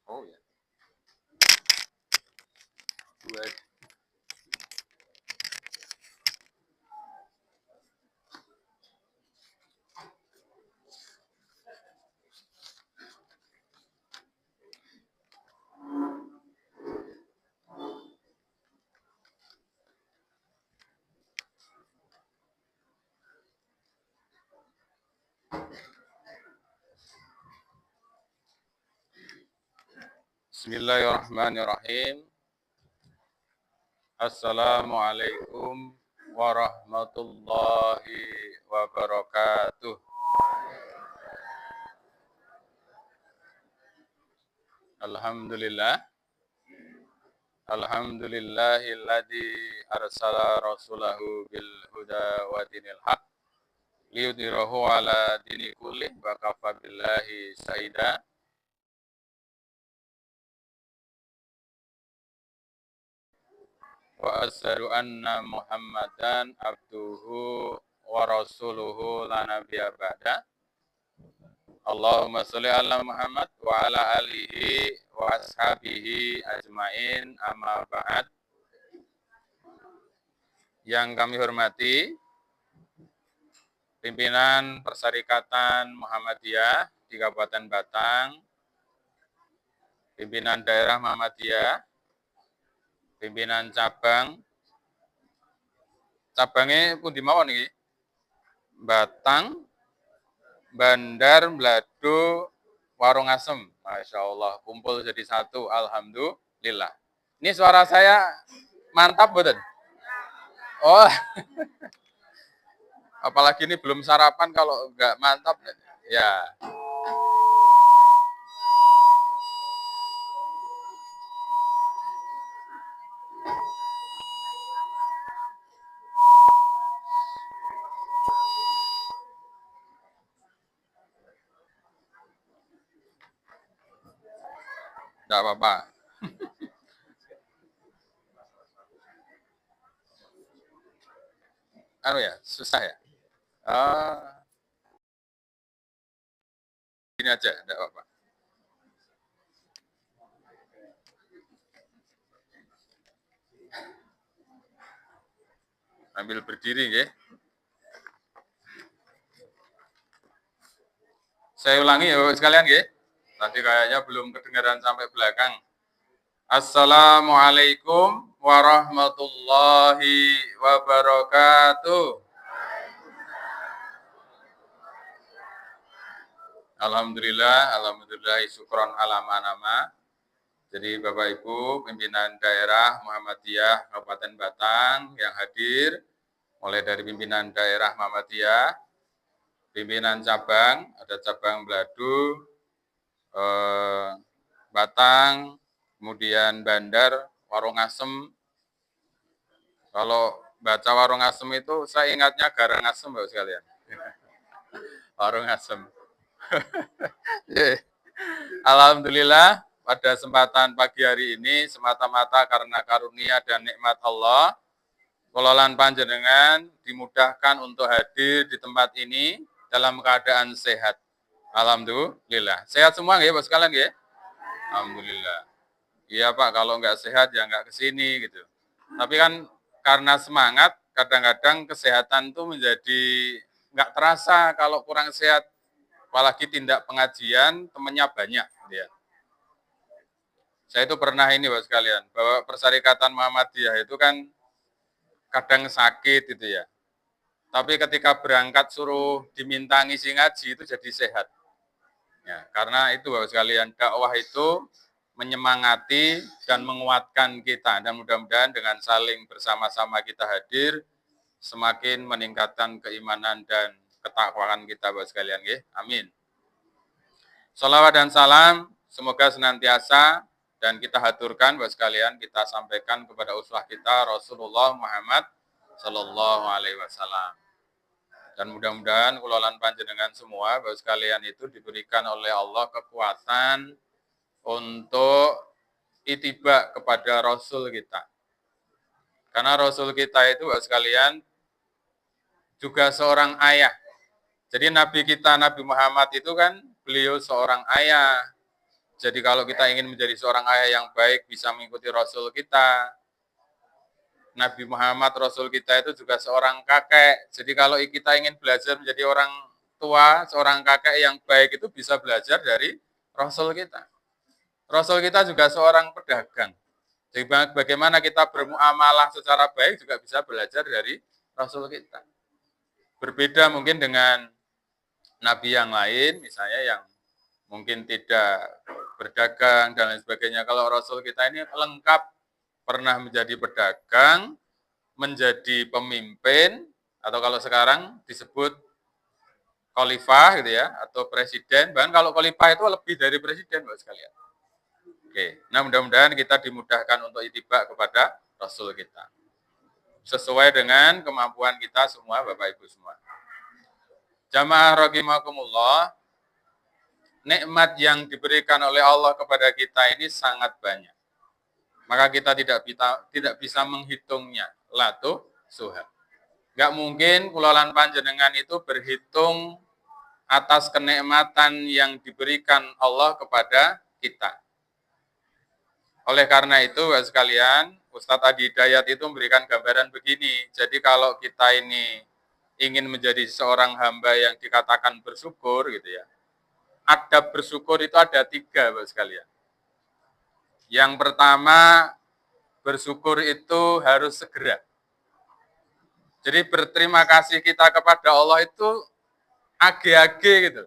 Oh ya. Dua. Bismillahirrahmanirrahim. Assalamualaikum warahmatullahi wabarakatuh. Alhamdulillah. Alhamdulillahilladzi arsala rasulahu bil huda wa dinil haq liyudhhirahu ala dini kullih wa kafa billahi syahida. Wa asyhadu anna Muhammadan abduhu wa rasuluhu la nabiyya ba'da. Allahumma sholli ala Muhammad wa ala alihi wa ashabihi ajmain, amma ba'd. Yang kami hormati pimpinan Persyarikatan Muhammadiyah di Kabupaten Batang, pimpinan daerah Muhammadiyah, pimpinan cabangnya pun di mawon iki. Batang, Bandar, Blado, Warung Asem. Masya Allah, kumpul jadi satu. Alhamdulillah. Ini suara saya mantap, betul? Oh, apalagi ini belum sarapan, kalau nggak mantap, ya. Nggak apa-apa. Anu ya, susah ya. Ini aja, nggak apa-apa. Ambil berdiri, ya. Saya ulangi ya sekalian, ya. Tadi kayaknya belum kedengaran sampai belakang. Assalamualaikum warahmatullahi wabarakatuh. Alhamdulillah, syukron ala manama. Jadi Bapak Ibu pimpinan daerah Muhammadiyah Kabupaten Batang yang hadir, mulai dari pimpinan daerah Muhammadiyah, pimpinan cabang, ada cabang Blado, Batang, kemudian Bandar, Warung Asem. Kalau baca Warung Asem itu saya ingatnya Garang Asem, Bapak sekalian. Warung Asem. Alhamdulillah, pada kesempatan pagi hari ini semata-mata karena karunia dan nikmat Allah, kulolan panjenengan dimudahkan untuk hadir di tempat ini dalam keadaan sehat. Alhamdulillah. Sehat semua nggak ya, Pak sekalian ya? Alhamdulillah. Iya Pak, kalau nggak sehat ya nggak kesini gitu. Tapi kan karena semangat, kadang-kadang kesehatan itu menjadi nggak terasa kalau kurang sehat. Apalagi tindak pengajian, temannya banyak. Ya. Saya itu pernah ini Pak sekalian, bahwa Persyarikatan Muhammadiyah itu kan kadang sakit gitu ya. Tapi ketika berangkat suruh diminta ngisi ngaji itu jadi sehat. Ya, karena itu Bapak sekalian, dakwah itu menyemangati dan menguatkan kita. Dan mudah-mudahan dengan saling bersama-sama kita hadir, semakin meningkatkan keimanan dan ketakwaan kita Bapak sekalian. Ya. Amin. Salawat dan salam semoga senantiasa dan kita haturkan Bapak sekalian, kita sampaikan kepada uswah kita Rasulullah Muhammad Sallallahu Alaihi Wasallam. Dan mudah-mudahan kulolan panjenengan semua Bapak sekalian itu diberikan oleh Allah kekuatan untuk ittiba kepada Rasul kita. Karena Rasul kita itu Bapak sekalian juga seorang ayah. Jadi Nabi kita, Nabi Muhammad itu kan beliau seorang ayah. Jadi kalau kita ingin menjadi seorang ayah yang baik, bisa mengikuti Rasul kita. Nabi Muhammad Rasul kita itu juga seorang kakek. Jadi kalau kita ingin belajar menjadi orang tua, seorang kakek yang baik itu bisa belajar dari Rasul kita. Rasul kita juga seorang pedagang. Jadi bagaimana kita bermuamalah secara baik juga bisa belajar dari Rasul kita. Berbeda mungkin dengan Nabi yang lain, misalnya yang mungkin tidak berdagang dan lain sebagainya. Kalau Rasul kita ini lengkap, pernah menjadi pedagang, menjadi pemimpin, atau kalau sekarang disebut khalifah gitu ya, atau presiden. Bahkan kalau khalifah itu lebih dari presiden, Bapak sekalian. Oke, nah mudah-mudahan kita dimudahkan untuk ittiba kepada Rasul kita. Sesuai dengan kemampuan kita semua, Bapak Ibu semua. Jamaah rahimakumullah, nikmat yang diberikan oleh Allah kepada kita ini sangat banyak. Maka kita tidak bisa menghitungnya. Latu suha. Nggak mungkin kulolan panjenengan itu berhitung atas kenikmatan yang diberikan Allah kepada kita. Oleh karena itu, Bapak sekalian, Ustadz Adi Hidayat itu memberikan gambaran begini. Jadi kalau kita ini ingin menjadi seorang hamba yang dikatakan bersyukur, gitu ya. Adab bersyukur itu ada 3, Bapak sekalian. Yang pertama, bersyukur itu harus segera. Jadi berterima kasih kita kepada Allah itu age-age gitu.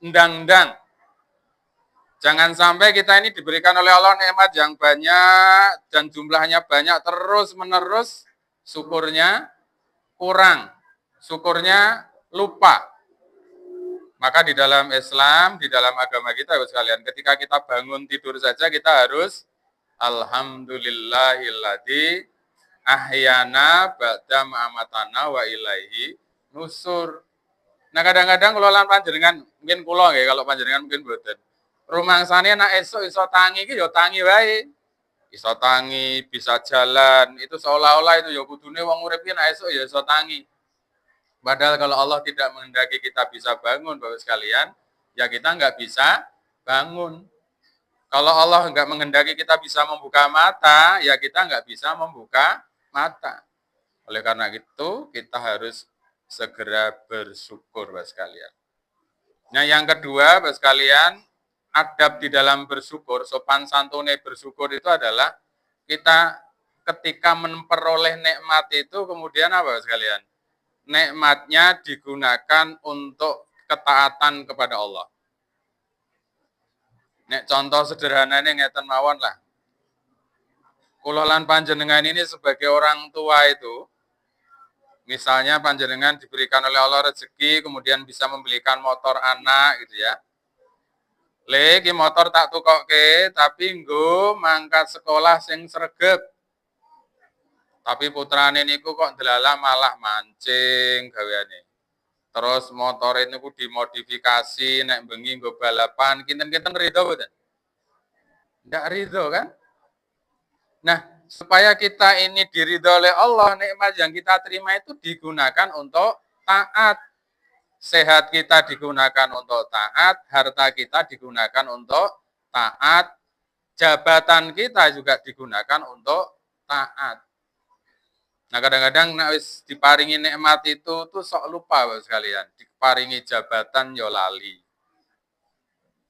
Endang-endang. Jangan sampai kita ini diberikan oleh Allah nikmat yang banyak dan jumlahnya banyak terus-menerus, syukurnya kurang, syukurnya lupa. Maka di dalam Islam, di dalam agama kita, sekalian, ketika kita bangun tidur saja kita harus alhamdulillahilladzi ahyana ba'da ma'amatana wa ilaihi nusur. Nah kadang-kadang kalau panjenengan mungkin kula nggih, kalau panjenengan mungkin mboten. Rumangsane nek esuk iso tangi iki ya tangi wae. Iso tangi, bisa jalan, itu seolah-olah itu ya kudune wong urip iki nek esuk ya iso tangi. Padahal kalau Allah tidak menghendaki kita bisa bangun, Bapak sekalian, ya kita nggak bisa bangun. Kalau Allah nggak menghendaki kita bisa membuka mata, ya kita nggak bisa membuka mata. Oleh karena itu, kita harus segera bersyukur, Bapak sekalian. Nah, yang kedua, Bapak sekalian, adab di dalam bersyukur, sopan santune bersyukur itu adalah kita ketika memperoleh nikmat itu kemudian apa, Bapak sekalian? Nikmatnya digunakan untuk ketaatan kepada Allah. Nek contoh sederhananya ngeten mawon lah. Kula lan panjenengan ini sebagai orang tua itu, misalnya panjenengan diberikan oleh Allah rezeki, kemudian bisa membelikan motor anak gitu ya. Lagi motor tak tukoke, tapi nggo mangkat sekolah sing sregep. Tapi putrane niku kok delala malah mancing gaweane. Terus motor niku dimodifikasi nek bengi nggo balapan, kinten-kinten ridho mboten? Enggak ridho kan? Nah, supaya kita ini diridho oleh Allah, nikmat yang kita terima itu digunakan untuk taat. Sehat kita digunakan untuk taat, harta kita digunakan untuk taat, jabatan kita juga digunakan untuk taat. Nah kadang-kadang wis diparingi nikmat itu tuh sok lupa Bapak sekalian. Diparingi jabatan yo lali.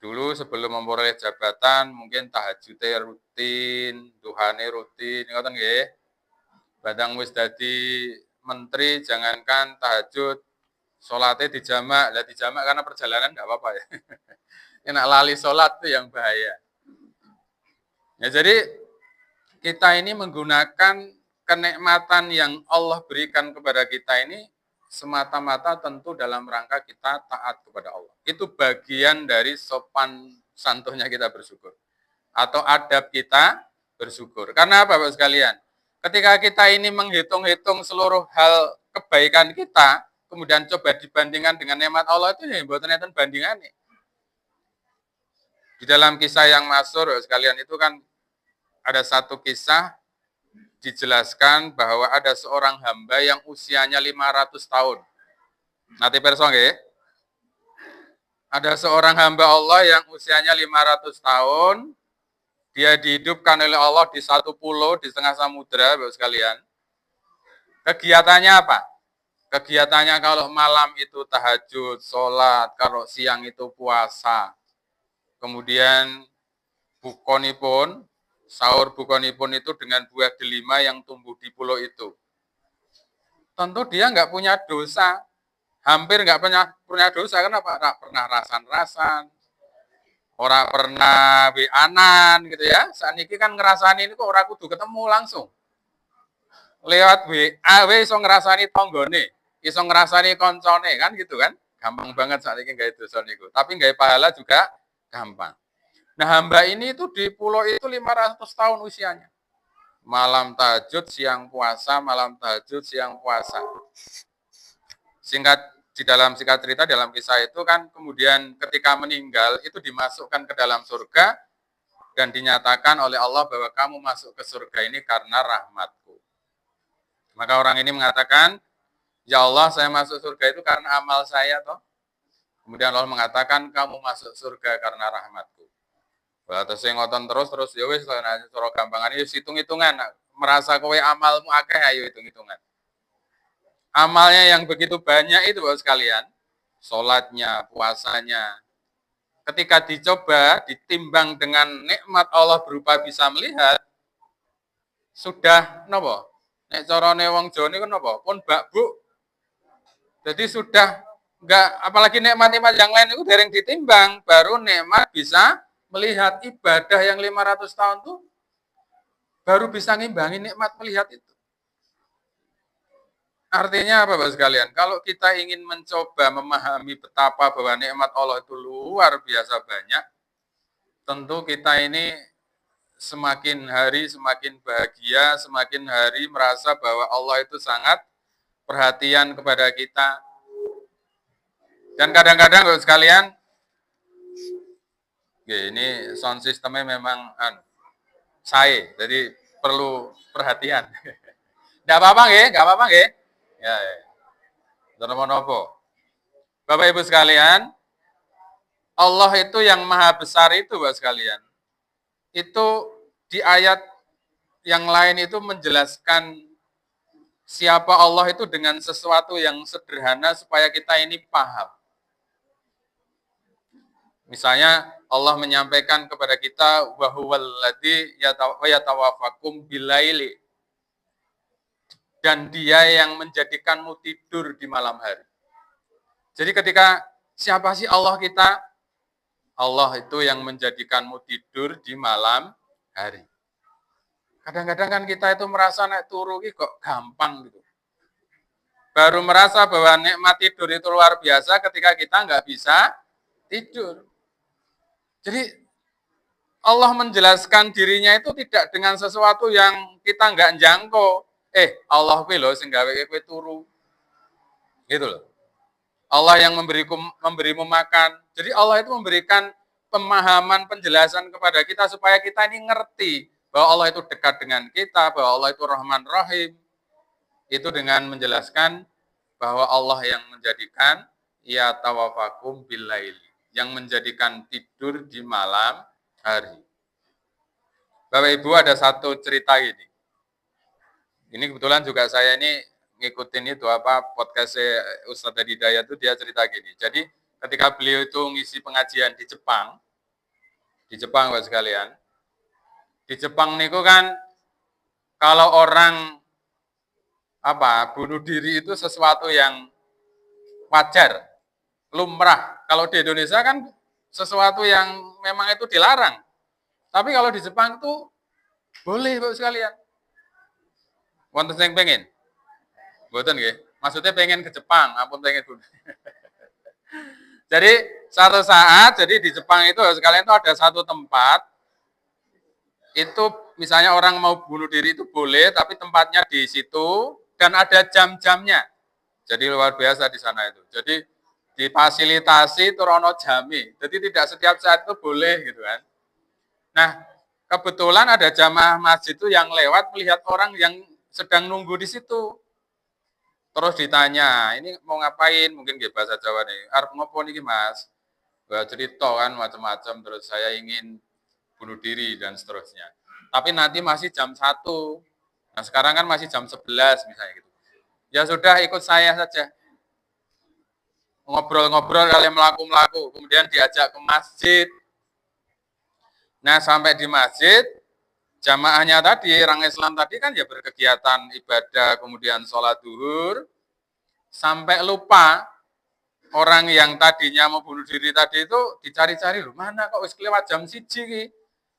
Dulu sebelum memperoleh jabatan mungkin tahajudnya rutin, duhane rutin, ngoten nggih. Badang wis dadi menteri jangankan tahajud, sholatnya dijamak. Lah dijamak karena perjalanan enggak apa-apa ya. Enak lali sholat tuh yang bahaya. Ya jadi kita ini menggunakan kenikmatan yang Allah berikan kepada kita ini semata-mata tentu dalam rangka kita taat kepada Allah. Itu bagian dari sopan santunnya kita bersyukur. Atau adab kita bersyukur. Karena apa Bapak sekalian? Ketika kita ini menghitung-hitung seluruh hal kebaikan kita, kemudian coba dibandingkan dengan nikmat Allah itu ya mboten enten bandingane. Di dalam kisah yang masyhur Bapak sekalian itu kan ada satu kisah dijelaskan bahwa ada seorang hamba yang usianya 500 tahun. Nanti perso nggih. Ada seorang hamba Allah yang usianya 500 tahun, dia dihidupkan oleh Allah di satu pulau di tengah samudera, Bapak sekalian. Kegiatannya apa? Kegiatannya kalau malam itu tahajud, sholat, kalau siang itu puasa. Kemudian bukonipun, sahur bukonipun itu dengan buah delima yang tumbuh di pulau itu. Tentu dia nggak punya dosa, hampir nggak punya dosa, kenapa? Nggak pernah rasan-rasan, orang pernah WA-an gitu ya. Saat ini kan ngerasani ini kok orang kudu ketemu langsung. Lewat WA, iso ngerasani tonggone, iso ngerasani koncone kan gitu kan. Gampang banget saat ini nggak dosa niku. Tapi nggak pahala juga gampang. Nah hamba ini itu di pulau itu 500 tahun usianya. Malam tahajud, siang puasa, malam tahajud, siang puasa. Di dalam singkat cerita, dalam kisah itu kan kemudian ketika meninggal itu dimasukkan ke dalam surga dan dinyatakan oleh Allah bahwa kamu masuk ke surga ini karena rahmatku. Maka orang ini mengatakan, ya Allah saya masuk surga itu karena amal saya toh. Kemudian Allah mengatakan kamu masuk surga karena rahmatku. Terus ngoton terus ya wis cara gampangan ya hitung-hitungan, merasa kowe amalmu akeh ayo hitung-hitungan. Amalnya yang begitu banyak itu Bapak sekalian, sholatnya, puasanya, ketika dicoba, ditimbang dengan nikmat Allah berupa bisa melihat, sudah nopo? Nek carane wong Jawa niku napa? Pun bakbuk. Jadi sudah enggak, apalagi nikmat-nikmat yang lain itu dereng ditimbang, baru nikmat bisa melihat. Ibadah yang 500 tahun itu baru bisa ngimbangi nikmat melihat itu. Artinya apa Bapak sekalian? Kalau kita ingin mencoba memahami betapa bahwa nikmat Allah itu luar biasa banyak, tentu kita ini semakin hari semakin bahagia, semakin hari merasa bahwa Allah itu sangat perhatian kepada kita. Dan kadang-kadang Bapak sekalian, ini sound systemnya memang jadi perlu perhatian. Enggak apa-apa nggih, enggak apa-apa nggih. Ya. Nopo. Bapak Ibu sekalian, Allah itu yang maha besar itu Bapak sekalian. Itu di ayat yang lain itu menjelaskan siapa Allah itu dengan sesuatu yang sederhana supaya kita ini paham. Misalnya Allah menyampaikan kepada kita wa huwal ladzi yatawaffakum bilaili. Dan dia yang menjadikanmu tidur di malam hari. Jadi ketika siapa sih Allah kita? Allah itu yang menjadikanmu tidur di malam hari. Kadang-kadang kan kita itu merasa naik turu kok gampang gitu. Baru merasa bahwa nikmat tidur itu luar biasa ketika kita nggak bisa tidur. Jadi Allah menjelaskan dirinya itu tidak dengan sesuatu yang kita nggak jangkau. Allah kuwi lho sing gawe kowe turu. Gitu loh. Allah yang memberimu makan. Jadi Allah itu memberikan pemahaman, penjelasan kepada kita supaya kita ini ngerti bahwa Allah itu dekat dengan kita, bahwa Allah itu Rahman Rahim. Itu dengan menjelaskan bahwa Allah yang menjadikan ya tawafakum bilail, yang menjadikan tidur di malam hari. Bapak Ibu ada satu cerita ini. Ini kebetulan juga saya ini ngikutin itu podcast Ustadz Hidayat itu dia cerita gini. Jadi ketika beliau itu ngisi pengajian di Jepang Bapak sekalian, di Jepang niku kan kalau orang bunuh diri itu sesuatu yang wajar, lumrah. Kalau di Indonesia kan sesuatu yang memang itu dilarang. Tapi kalau di Jepang itu boleh Bapak sekalian. Wonten sing pengen? Mboten nggih. Maksudnya pengen ke Jepang, ampun pengen bunuh. Jadi satu saat, jadi di Jepang itu sekalian itu ada satu tempat, itu misalnya orang mau bunuh diri itu boleh, tapi tempatnya di situ dan ada jam-jamnya. Jadi luar biasa di sana itu. Jadi difasilitasi turono jami. Jadi tidak setiap saat itu boleh gitu kan. Nah, kebetulan ada jamaah masjid itu yang lewat melihat orang yang sedang nunggu di situ. Terus ditanya, ini mau ngapain? Mungkin bahasa Jawa nih. Arep ngopo niki Mas? cerita kan macam-macam, terus saya ingin bunuh diri dan seterusnya. Tapi nanti masih jam 1. Nah, sekarang kan masih jam 11 misalnya gitu. Ya sudah, ikut saya saja. Ngobrol-ngobrol kalian melaku-melaku, kemudian diajak ke masjid. Nah, sampai di masjid, jamaahnya tadi, orang Islam tadi kan ya berkegiatan ibadah, kemudian sholat duhur, sampai lupa orang yang tadinya mau bunuh diri tadi itu dicari-cari, loh mana kok wis kelewat jam 1.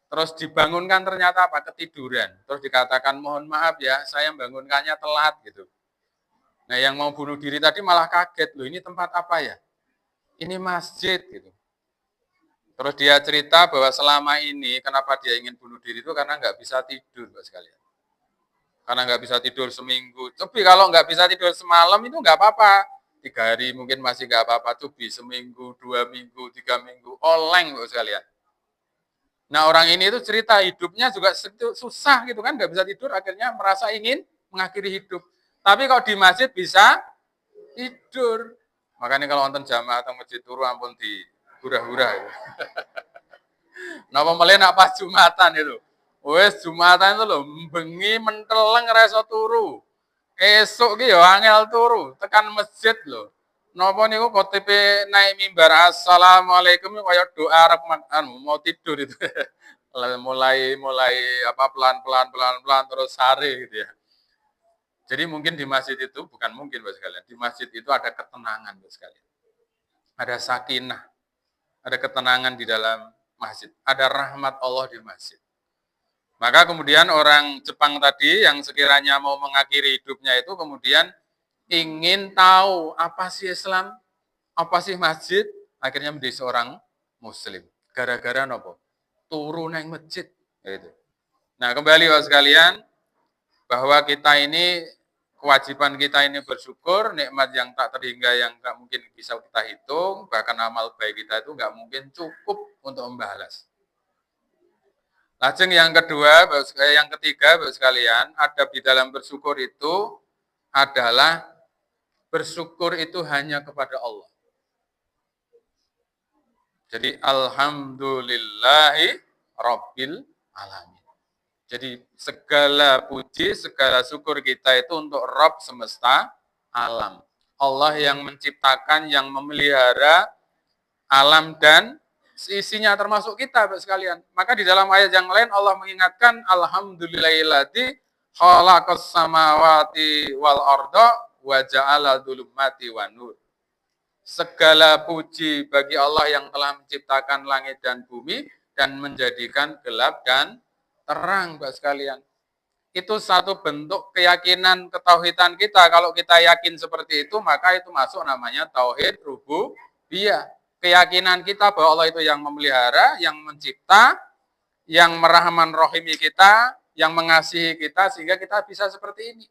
Terus dibangunkan ternyata apa? Ketiduran. Terus dikatakan mohon maaf ya, saya bangunkannya telat gitu. Nah, yang mau bunuh diri tadi malah kaget, loh ini tempat apa ya? Ini masjid gitu. Terus dia cerita bahwa selama ini kenapa dia ingin bunuh diri itu karena nggak bisa tidur, Pak sekalian. Karena nggak bisa tidur seminggu. Tapi kalau nggak bisa tidur semalam itu nggak apa-apa. 3 hari mungkin masih nggak apa-apa, cubi seminggu, 2 minggu, 3 minggu, oleng Pak sekalian. Nah, orang ini itu cerita hidupnya juga susah gitu kan, nggak bisa tidur, akhirnya merasa ingin mengakhiri hidup. Tapi kalau di masjid bisa tidur. Makanya kalau nonton jamaah atau masjid turu ampun di hura-hura itu. Napa malah nak pas Jumatan itu. Wes Jumatan itu loh, bengi menteleng reso turu. Esuk ki ya angel turu, tekan masjid loh. Napa niku khotibe naik mimbar assalamualaikum kaya doa arep mau tidur itu. mulai apa pelan-pelan terus sare gitu ya. Jadi mungkin di masjid itu bukan mungkin Bapak sekalian. Di masjid itu ada ketenangan Bapak sekalian. Ada sakinah, ada ketenangan di dalam masjid, ada rahmat Allah di masjid. Maka kemudian orang Jepang tadi yang sekiranya mau mengakhiri hidupnya itu kemudian ingin tahu apa sih Islam, apa sih masjid, akhirnya menjadi seorang muslim. Gara-gara nopo? Turu nang masjid. Gitu. Nah, kembali Bapak sekalian, bahwa kita ini, kewajiban kita ini bersyukur, nikmat yang tak terhingga yang nggak mungkin bisa kita hitung, bahkan amal baik kita itu nggak mungkin cukup untuk membalas. Lajeng yang kedua, yang ketiga, Bapak sekalian, adab di dalam bersyukur itu adalah bersyukur itu hanya kepada Allah. Jadi alhamdulillahi rabbil alamin. Jadi segala puji, segala syukur kita itu untuk Rabb semesta alam. Allah yang menciptakan, yang memelihara alam dan isinya termasuk kita Bapak sekalian. Maka di dalam ayat yang lain Allah mengingatkan alhamdulillahilladzi khalaqas samawati wal arda wa ja'ala dzulumati wan nur. Segala puji bagi Allah yang telah menciptakan langit dan bumi dan menjadikan gelap dan terang, Bapak sekalian. Itu satu bentuk keyakinan ketauhidan kita. Kalau kita yakin seperti itu, maka itu masuk namanya tauhid rububiyah. Keyakinan kita bahwa Allah itu yang memelihara, yang mencipta, yang merahman rohimi kita, yang mengasihi kita, sehingga kita bisa seperti ini.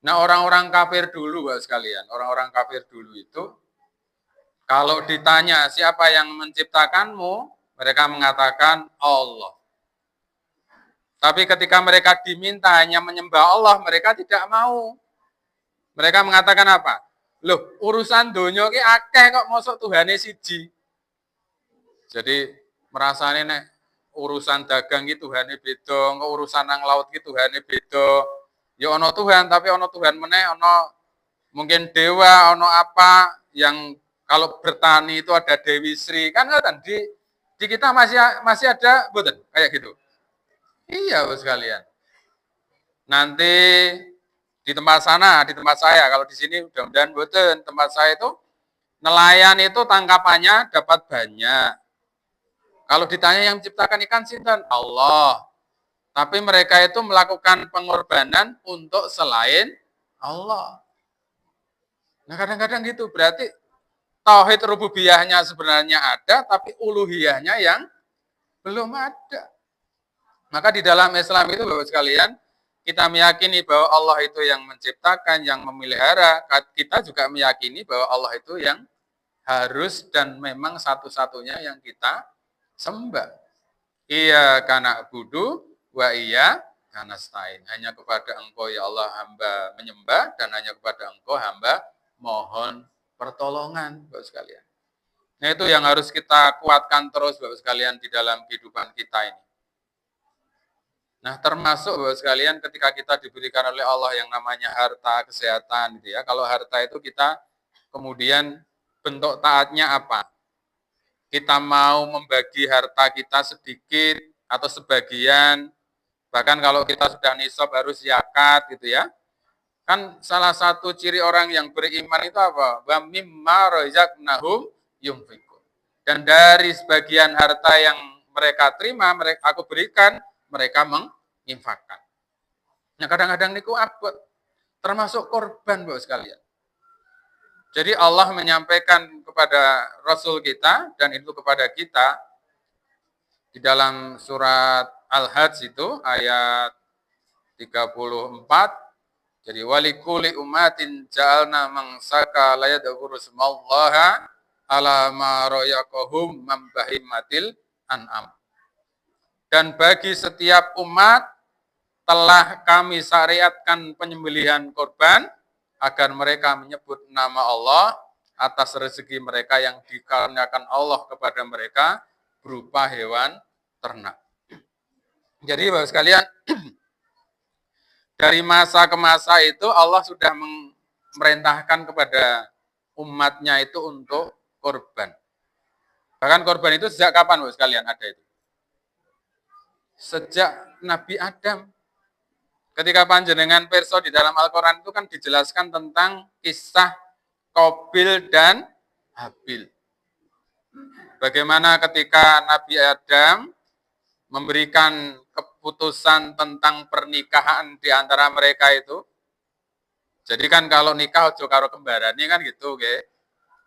Nah, orang-orang kafir dulu, Bapak sekalian, orang-orang kafir dulu itu, kalau ditanya siapa yang menciptakanmu, mereka mengatakan Allah. Tapi ketika mereka diminta hanya menyembah Allah, mereka tidak mau. Mereka mengatakan apa? Loh, urusan donya ki akeh kok mosok Tuhane siji. Jadi merasane nek urusan dagang ki Tuhane beda, urusan nang laut ki Tuhane beda. Ya ana Tuhan, tapi ana Tuhan meneh, ana mungkin dewa, ana apa yang kalau bertani itu ada Dewi Sri. Kan ngoten di kita masih ada mboten kayak gitu. Iya, Bos sekalian. Nanti di tempat sana, di tempat saya, kalau di sini mudah-mudahan mboten, tempat saya itu nelayan itu tangkapannya dapat banyak. Kalau ditanya yang menciptakan ikan sinten? Allah. Tapi mereka itu melakukan pengorbanan untuk selain Allah. Nah, kadang-kadang gitu, berarti tauhid rububiyahnya sebenarnya ada, tapi uluhiyahnya yang belum ada. Maka di dalam Islam itu Bapak sekalian, kita meyakini bahwa Allah itu yang menciptakan, yang memelihara. Kita juga meyakini bahwa Allah itu yang harus dan memang satu-satunya yang kita sembah. Iya kana budu wa iya kana stain. Hanya kepada Engkau ya Allah hamba menyembah dan hanya kepada Engkau hamba mohon pertolongan, Bapak sekalian. Nah, itu yang harus kita kuatkan terus, Bapak sekalian, di dalam kehidupan kita ini. Nah, termasuk Bapak sekalian ketika kita diberikan oleh Allah yang namanya harta, kesehatan gitu ya. Kalau harta itu kita kemudian bentuk taatnya apa? Kita mau membagi harta kita sedikit atau sebagian, bahkan kalau kita sudah nisab harus zakat gitu ya. Kan salah satu ciri orang yang beriman itu apa? Wa mimma razaqnahum yunfiqun. Dan dari sebagian harta yang mereka terima, aku berikan, mereka menginfakkan. Nah, kadang-kadang niku abot, termasuk korban, Bapak sekalian. Jadi Allah menyampaikan kepada Rasul kita dan itu kepada kita di dalam surat Al-Hajj itu ayat 34. Jadi walikuli umatin ja'alna mangsaka layadhkuru smallaha ala ma rayaqahum mambahimatil an'am. Dan bagi setiap umat telah kami syariatkan penyembelihan korban agar mereka menyebut nama Allah atas rezeki mereka yang dikaruniakan Allah kepada mereka berupa hewan ternak. Jadi Bapak sekalian, dari masa ke masa itu Allah sudah memerintahkan kepada umatnya itu untuk korban. Bahkan korban itu sejak kapan Bapak sekalian ada itu? Sejak Nabi Adam. Ketika panjenengan perso di dalam Al-Quran itu kan dijelaskan tentang kisah Qabil dan Habil. Bagaimana ketika Nabi Adam memberikan keputusan tentang pernikahan di antara mereka itu. Jadi kan kalau nikah ojo karo kembarannya kan gitu, oke.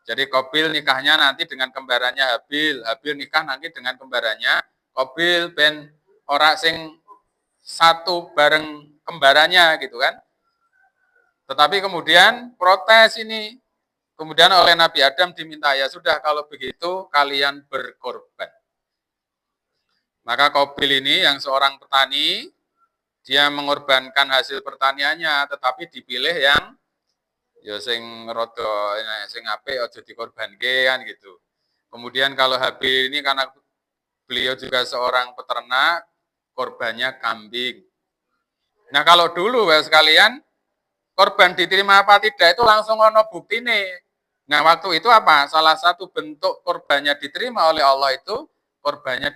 Jadi Qabil nikahnya nanti dengan kembarannya Habil, Habil nikah nanti dengan kembarannya Qabil ben ora sing satu bareng kembarannya gitu kan. Tetapi kemudian protes ini. Kemudian oleh Nabi Adam diminta, ya sudah kalau begitu kalian berkorban. Maka Qabil ini yang seorang petani, dia mengorbankan hasil pertaniannya, tetapi dipilih yang ya sing rodo sing apik aja dikorbanke kan gitu. Kemudian kalau Habil ini karena beliau juga seorang peternak, korbannya kambing. Nah, kalau dulu Bapak sekalian, korban diterima apa tidak itu langsung ono bukti nih. Nah, waktu itu apa? Salah satu bentuk korbannya diterima oleh Allah itu korbannya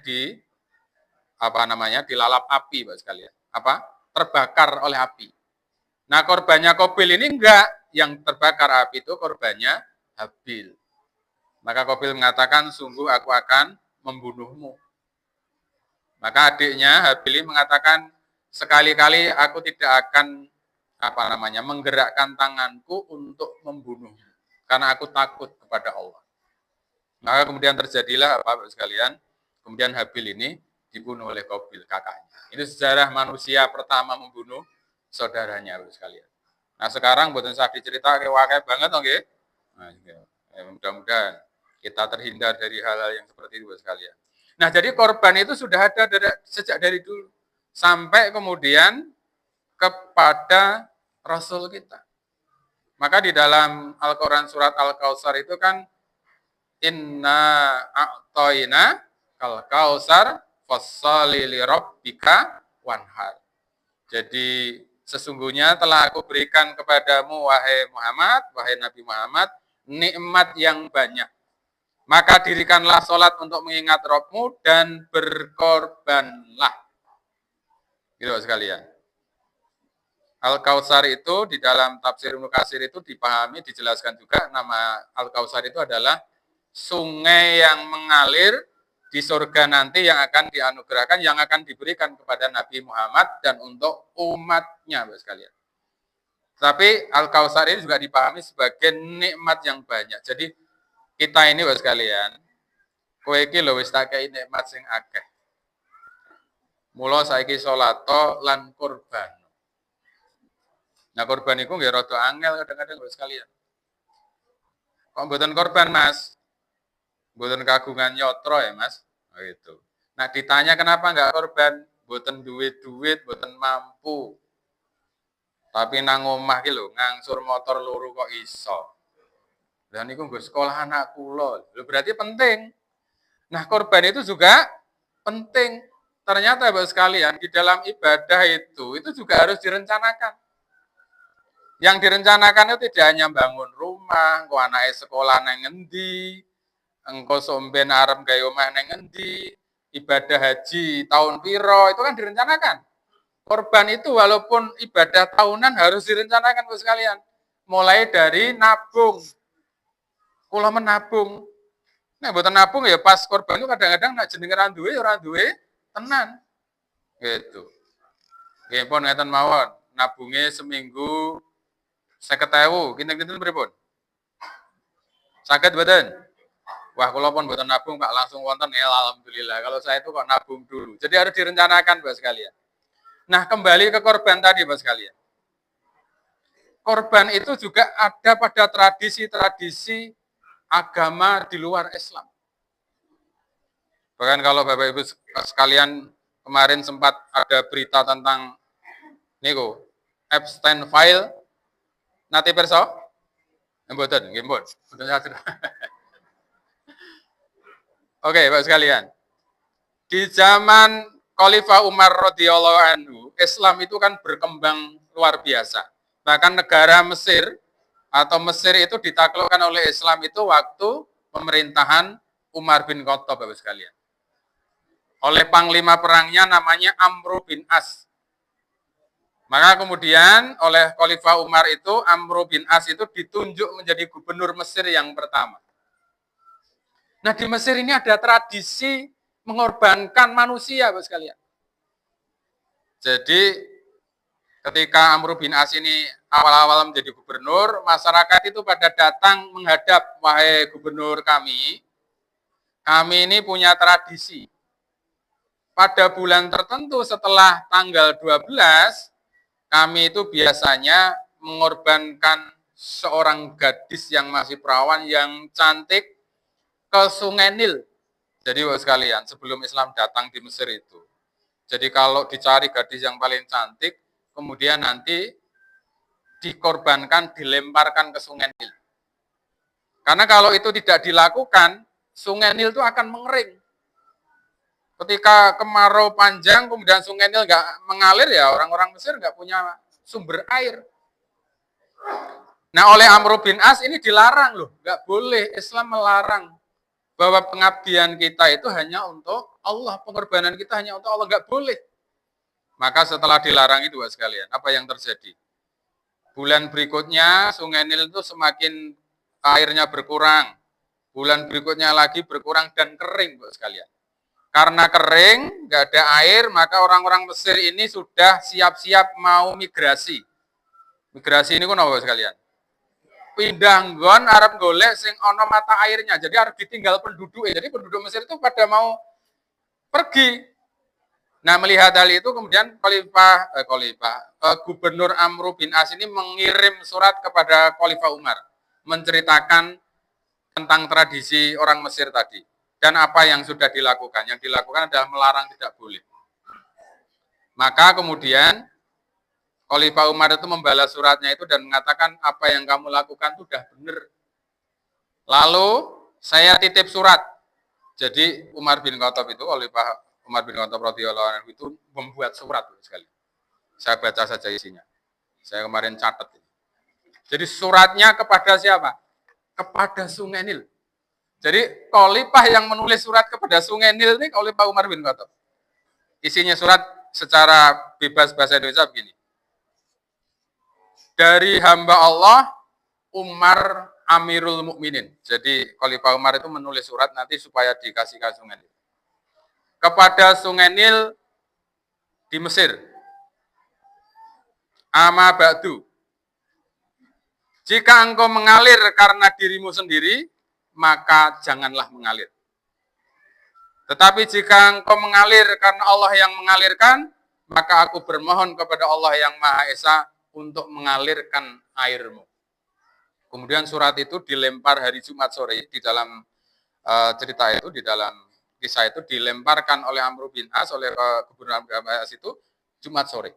dilalap api, Bapak sekalian. Terbakar oleh api. Nah, korbannya Qabil ini enggak, yang terbakar api itu korbannya Habil. Maka Qabil mengatakan, sungguh aku akan membunuhmu. Maka adiknya Habil mengatakan, sekali-kali aku tidak akan menggerakkan tanganku untuk membunuhmu. Karena aku takut kepada Allah. Maka kemudian terjadilah Bapak sekalian, kemudian Habil ini dibunuh oleh Qabil kakaknya. Ini sejarah manusia pertama membunuh saudaranya Bapak sekalian. Nah sekarang buatan saya dicerita wakai banget oke. Nah, mudah-mudahan kita terhindar dari hal-hal yang seperti itu Bapak sekalian. Nah jadi korban itu sudah ada sejak dari dulu sampai kemudian kepada Rasul kita. Maka di dalam Al-Quran surat Al-Kautsar itu kan inna a'toina kal kautsar fassali li rabbika wanhar. Jadi sesungguhnya telah aku berikan kepadamu wahai Muhammad, wahai Nabi Muhammad, nikmat yang banyak. Maka dirikanlah sholat untuk mengingat Rabbmu dan berkorbanlah. Gitu sekalian. Al-Kautsar itu di dalam tafsir Ibnu Katsir itu dipahami, dijelaskan juga nama Al-Kautsar itu adalah sungai yang mengalir di surga nanti yang akan dianugerahkan, yang akan diberikan kepada Nabi Muhammad dan untuk umatnya, Bapak sekalian. Tapi Al-Kautsar ini juga dipahami sebagai nikmat yang banyak. Jadi kita ini, Bapak sekalian, kowe iki lho wis tak kei nikmat sing akeh. Mula saiki salat lan kurban. Nah korban itu nggak rada angel kadang-kadang Bapak sekalian. Kok mboten korban Mas? Mboten kagungan nyotro ya Mas? Oh, gitu. Nah ditanya kenapa nggak korban? Mboten duit, mboten mampu. Tapi nang omah ki lho ngangsur motor loro kok iso. Dan niku nggo sekolah anak kula. Berarti penting. Nah, korban itu juga penting. Ternyata Bapak sekalian, di dalam ibadah itu juga harus direncanakan. Yang direncanakan itu tidak hanya bangun rumah, engko anake sekolah nang ngendi, engko somben arep gawe omah nang ngendi, ibadah haji tahun piro, itu kan direncanakan. Korban itu walaupun ibadah tahunan harus direncanakan Bapak sekalian. Mulai dari nabung. Kula menabung. Nek mboten nabung ya pas korban itu kadang-kadang nek jenenge ora duwe tenan. Gitu. Nggih pun ngeten mawon. Nabunge seminggu 50.000, kinten-kinten pripun? Saged mboten? Wah, kula pun mboten nabung Pak, langsung wonten ya alhamdulillah. Kalau saya itu kok nabung dulu. Jadi harus direncanakan Bapak sekalian. Nah, kembali ke korban tadi Bapak sekalian. Korban itu juga ada pada tradisi-tradisi agama di luar Islam. Bahkan kalau Bapak Ibu sekalian kemarin sempat ada berita tentang niku Epstein file nate perso? Mboten, nggih mboten. Oke, Bapak sekalian. Di zaman Khalifah Umar radhiyallahu anhu, Islam itu kan berkembang luar biasa. Bahkan negara Mesir atau Mesir itu ditaklukkan oleh Islam itu waktu pemerintahan Umar bin Khattab, Bapak sekalian. Oleh panglima perangnya namanya Amr bin As. Maka kemudian oleh Khalifah Umar itu, Amr bin As itu ditunjuk menjadi gubernur Mesir yang pertama. Nah, di Mesir ini ada tradisi mengorbankan manusia, Bapak sekalian. Jadi, ketika Amr bin As ini awal-awal menjadi gubernur, masyarakat itu pada datang menghadap, wahai gubernur kami ini punya tradisi. Pada bulan tertentu setelah tanggal 12, kami itu biasanya mengorbankan seorang gadis yang masih perawan yang cantik ke Sungai Nil. Jadi Bapak sekalian, sebelum Islam datang di Mesir itu. Jadi kalau dicari gadis yang paling cantik, kemudian nanti dikorbankan, dilemparkan ke Sungai Nil. Karena kalau itu tidak dilakukan, Sungai Nil itu akan mengering. Ketika kemarau panjang, kemudian Sungai Nil nggak mengalir, ya orang-orang Mesir nggak punya sumber air. Nah, oleh Amr bin As ini dilarang loh, nggak boleh. Islam melarang bahwa pengabdian kita itu hanya untuk Allah, pengorbanan kita hanya untuk Allah, nggak boleh. Maka setelah dilarang itu, Bapak sekalian, apa yang terjadi? Bulan berikutnya Sungai Nil itu semakin airnya berkurang. Bulan berikutnya lagi berkurang dan kering, Bapak sekalian. Karena kering, nggak ada air, maka orang-orang Mesir ini sudah siap-siap mau migrasi. Migrasi ini kan apa sekalian? Pindah nggon arep golek sing ana mata airnya. Jadi harus ditinggal penduduk. Jadi penduduk Mesir itu pada mau pergi. Nah, melihat hal itu kemudian Gubernur Amr bin As ini mengirim surat kepada Khalifah Umar menceritakan tentang tradisi orang Mesir tadi. Dan apa yang sudah dilakukan? Yang dilakukan adalah melarang, tidak boleh. Maka kemudian Khalifah Umar itu membalas suratnya itu dan mengatakan apa yang kamu lakukan itu sudah benar. Lalu saya titip surat. Jadi Umar bin Khattab itu, Khalifah Umar bin Khattab radhiyallahu anhu itu membuat surat sekali. Saya baca saja isinya. Saya kemarin catat. Jadi suratnya kepada siapa? Kepada Sungai Nil. Jadi Khalifah yang menulis surat kepada Sungai Nil ini Khalifah Umar bin Khattab. Isinya surat secara bebas bahasa Indonesia begini. Dari hamba Allah, Umar Amirul Mukminin. Jadi Khalifah Umar itu menulis surat nanti supaya dikasih ke Sungai Nil. Kepada Sungai Nil di Mesir. Ama ba'du. Jika engkau mengalir karena dirimu sendiri, maka janganlah mengalir. Tetapi jika engkau mengalir karena Allah yang mengalirkan, maka aku bermohon kepada Allah yang Maha Esa untuk mengalirkan airmu. Kemudian surat itu dilempar hari Jumat sore. Di dalam cerita itu, di dalam kisah itu dilemparkan oleh Amr bin As, oleh Gubernur Amr bin As itu Jumat sore.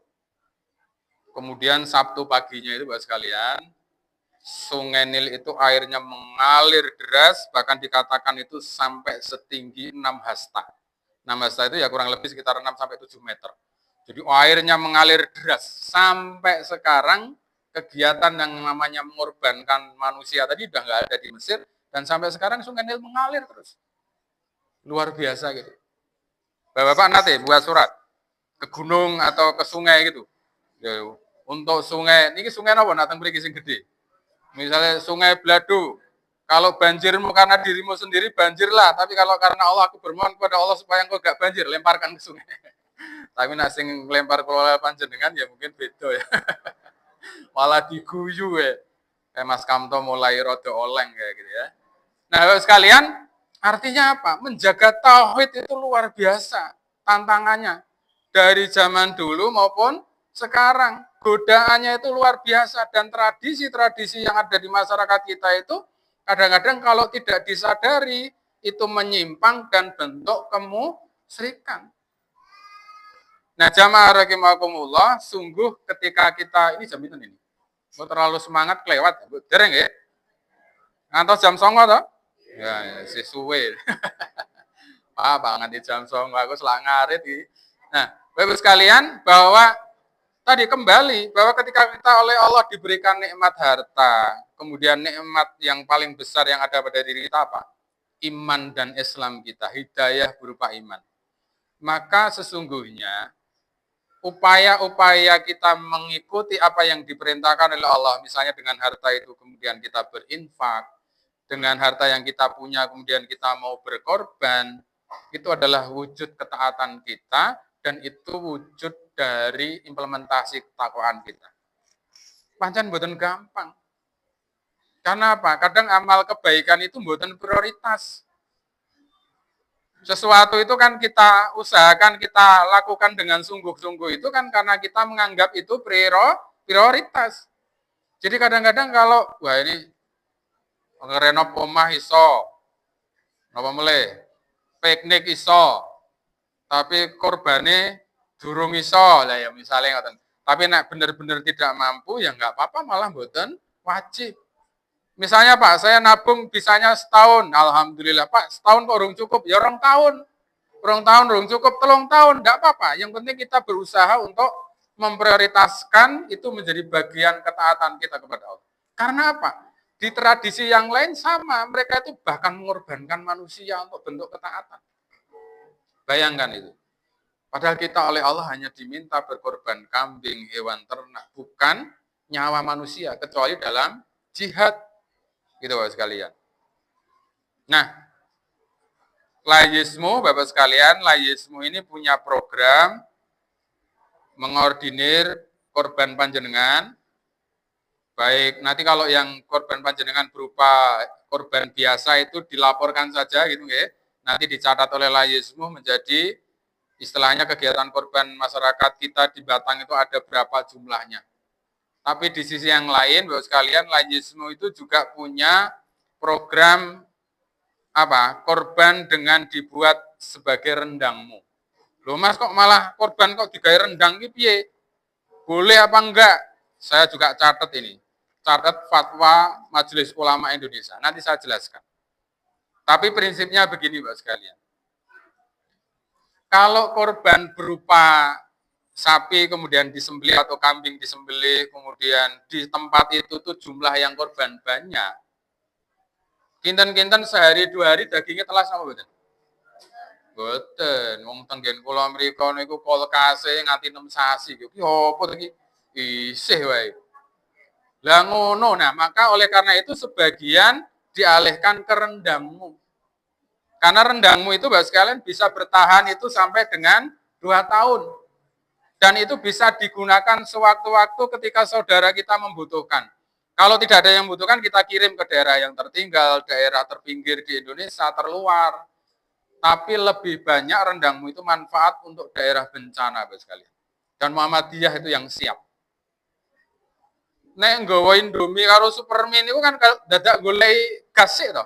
Kemudian Sabtu paginya itu Bapak sekalian, Sungai Nil itu airnya mengalir deras, bahkan dikatakan itu sampai setinggi 6 hasta. 6 hasta itu ya kurang lebih sekitar 6 sampai 7 meter. Jadi airnya mengalir deras. Sampai sekarang kegiatan yang namanya mengorbankan manusia tadi udah nggak ada di Mesir, dan sampai sekarang Sungai Nil mengalir terus. Luar biasa gitu. Bapak-bapak nanti buat surat ke gunung atau ke sungai gitu. Ya, untuk sungai, ini sungai apa? Natang beri sing gede. Misalnya sungai Bladu, kalau banjirmu karena dirimu sendiri banjirlah, tapi kalau karena Allah aku bermohon kepada Allah supaya engkau gak banjir, lemparkan ke sungai. Tapi nasi lempar kelola panjenengan ya mungkin beda ya. Malah diguyu ya. Kayak Mas Kamto mulai rada oleng kayak gitu ya. Nah, sekalian, artinya apa? Menjaga tauhid itu luar biasa tantangannya. Dari zaman dulu maupun sekarang. Godaannya itu luar biasa, dan tradisi-tradisi yang ada di masyarakat kita itu kadang-kadang kalau tidak disadari itu menyimpang dan bentuk kemusyrikan. Nah, jamaah rahimakumullah, sungguh ketika kita, ini jam itu ini, terlalu semangat kelewat, dereng ya? Ngantos jam 09.00 toh? Ya, sesuai. Nganti jam 09.00 aku selak ngarit iki. Nah, Bapak sekalian, bahwa tadi kembali bahwa ketika kita oleh Allah diberikan nikmat harta, kemudian nikmat yang paling besar yang ada pada diri kita apa? Iman dan Islam kita, hidayah berupa iman. Maka sesungguhnya upaya-upaya kita mengikuti apa yang diperintahkan oleh Allah, misalnya dengan harta itu kemudian kita berinfak, dengan harta yang kita punya kemudian kita mau berkorban, itu adalah wujud ketaatan kita, dan itu wujud dari implementasi ketakwaan kita. Pancen mboten gampang. Karena apa? Kadang amal kebaikan itu mboten prioritas. Sesuatu itu kan kita usahakan, kita lakukan dengan sungguh-sungguh itu kan karena kita menganggap itu prioritas. Jadi kadang-kadang kalau, wah ini ngerenov omah iso, napa mulai, piknik iso, tapi korbane durung iso, lah ya misalnya ngoten. Tapi nek bener-bener tidak mampu ya nggak apa-apa, malah mboten wajib. Misalnya Pak, saya nabung bisanya setahun, alhamdulillah Pak, setahun kok urung cukup, ya 2 tahun. 2 tahun urung cukup, 3 tahun, enggak apa-apa. Yang penting kita berusaha untuk memprioritaskan itu menjadi bagian ketaatan kita kepada Allah. Karena apa? Di tradisi yang lain sama, mereka itu bahkan mengorbankan manusia untuk bentuk ketaatan. Bayangkan itu. Padahal kita oleh Allah hanya diminta berkorban kambing, hewan ternak, bukan nyawa manusia, kecuali dalam jihad. Gitu Bapak sekalian. Nah, Layismu, Bapak sekalian, Layismu ini punya program mengordinir korban panjenengan. Baik, nanti kalau yang korban panjenengan berupa korban biasa itu dilaporkan saja gitu ya. Nanti dicatat oleh Layismu menjadi istilahnya kegiatan korban masyarakat kita di Batang itu ada berapa jumlahnya. Tapi di sisi yang lain, Bapak sekalian, Layismu itu juga punya program korban dengan dibuat sebagai rendangmu. Loh Mas, kok malah korban kok digawe rendang iki piye? Boleh apa enggak? Saya juga catat ini. Catat fatwa Majelis Ulama Indonesia. Nanti saya jelaskan. Tapi prinsipnya begini, Bapak sekalian. Kalau korban berupa sapi kemudian disembelih atau kambing disembelih, kemudian di tempat itu tuh jumlah yang korban banyak, kinten-kinten sehari 2 hari dagingnya telas apa betul? Betul, wong tenggen kula mriko niku kulkase nganti 6 sasi. Ki opo to iki? Isih wae. Lah ngono. Nah, maka oleh karena itu sebagian dialihkan ke rendangmu. Karena rendangmu itu Bapak sekalian bisa bertahan itu sampai dengan 2 tahun. Dan itu bisa digunakan sewaktu-waktu ketika saudara kita membutuhkan. Kalau tidak ada yang membutuhkan, kita kirim ke daerah yang tertinggal, daerah terpinggir di Indonesia, terluar. Tapi lebih banyak rendangmu itu manfaat untuk daerah bencana, Bapak sekalian. Dan Muhammadiyah itu yang siap. Nek nggawa Indomie karo Supermin itu kan dadak golek gas sik to.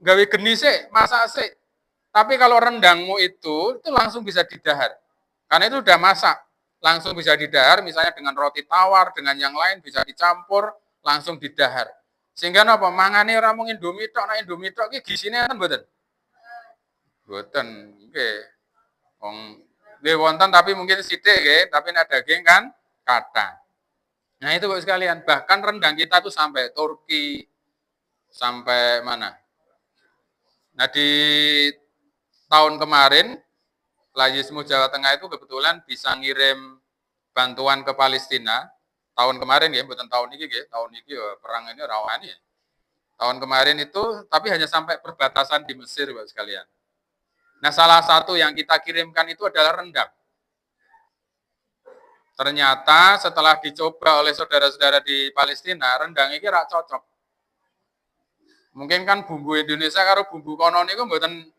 Gawe geni sik, masak sik. Tapi kalau rendangmu itu langsung bisa didahar. Karena itu udah masak. Langsung bisa didahar, misalnya dengan roti tawar, dengan yang lain bisa dicampur, langsung didahar. Sehingga napa mangane ora mung Indomie tok, nek Indomie tok iki gisine enten mboten? Mboten, nggih. Wong nggih wonten tapi mungkin sithik nggih, tapi nek daging kan kathah. Nah, itu Bapak sekalian, bahkan rendang kita tuh sampai Turki, sampai mana? Nah, di tahun kemarin Layismu Jawa Tengah itu kebetulan bisa ngirim bantuan ke Palestina. Tahun kemarin ya, bukan tahun ini ya, tahun ini ya, perang ini rawan ya. Tahun kemarin itu, tapi hanya sampai perbatasan di Mesir, Bapak sekalian. Nah, salah satu yang kita kirimkan itu adalah rendang. Ternyata setelah dicoba oleh saudara-saudara di Palestina, rendang ini rak cocok. Mungkin kan bumbu Indonesia karo bumbu kono niku mboten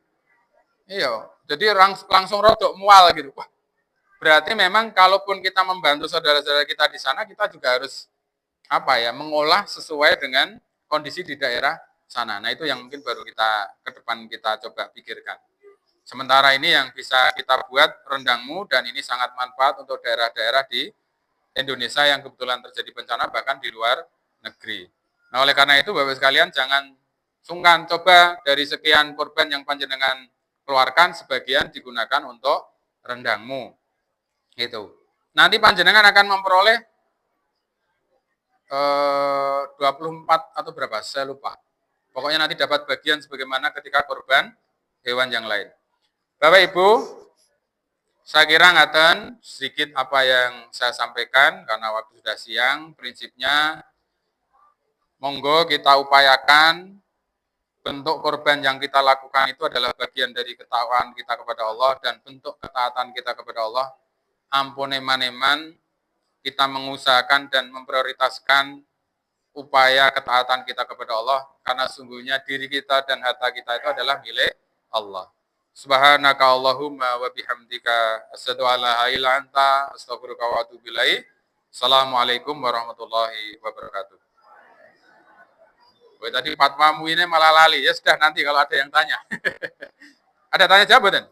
iya, jadi langsung rodok mual gitu. Wah, berarti memang kalaupun kita membantu saudara-saudara kita di sana, kita juga harus mengolah sesuai dengan kondisi di daerah sana. Nah, itu yang mungkin baru ke depan kita coba pikirkan. Sementara ini yang bisa kita buat rendangmu dan ini sangat manfaat untuk daerah-daerah di Indonesia yang kebetulan terjadi bencana bahkan di luar negeri. Nah, oleh karena itu Bapak sekalian jangan sungkan, coba dari sekian korban yang panjenengan keluarkan sebagian digunakan untuk rendangmu. Gitu. Nanti panjenengan akan memperoleh 24 atau berapa, saya lupa. Pokoknya nanti dapat bagian sebagaimana ketika korban hewan yang lain. Bapak Ibu, saya kira ngaten sedikit apa yang saya sampaikan karena waktu sudah siang. Prinsipnya monggo kita upayakan bentuk korban yang kita lakukan itu adalah bagian dari ketakwaan kita kepada Allah dan bentuk ketaatan kita kepada Allah. Ampun eman-eman kita mengusahakan dan memprioritaskan upaya ketaatan kita kepada Allah karena sungguhnya diri kita dan harta kita itu adalah milik Allah. Subhanaka Allahumma wa bihamdika asyhadu an la ilaha illa anta astaghfiruka wa atubu ilaik. Assalamualaikum warahmatullahi wabarakatuh. Tadi fatwamu ini malah lali. Ya sudah nanti kalau ada yang tanya. Ada tanya jawab, Dan?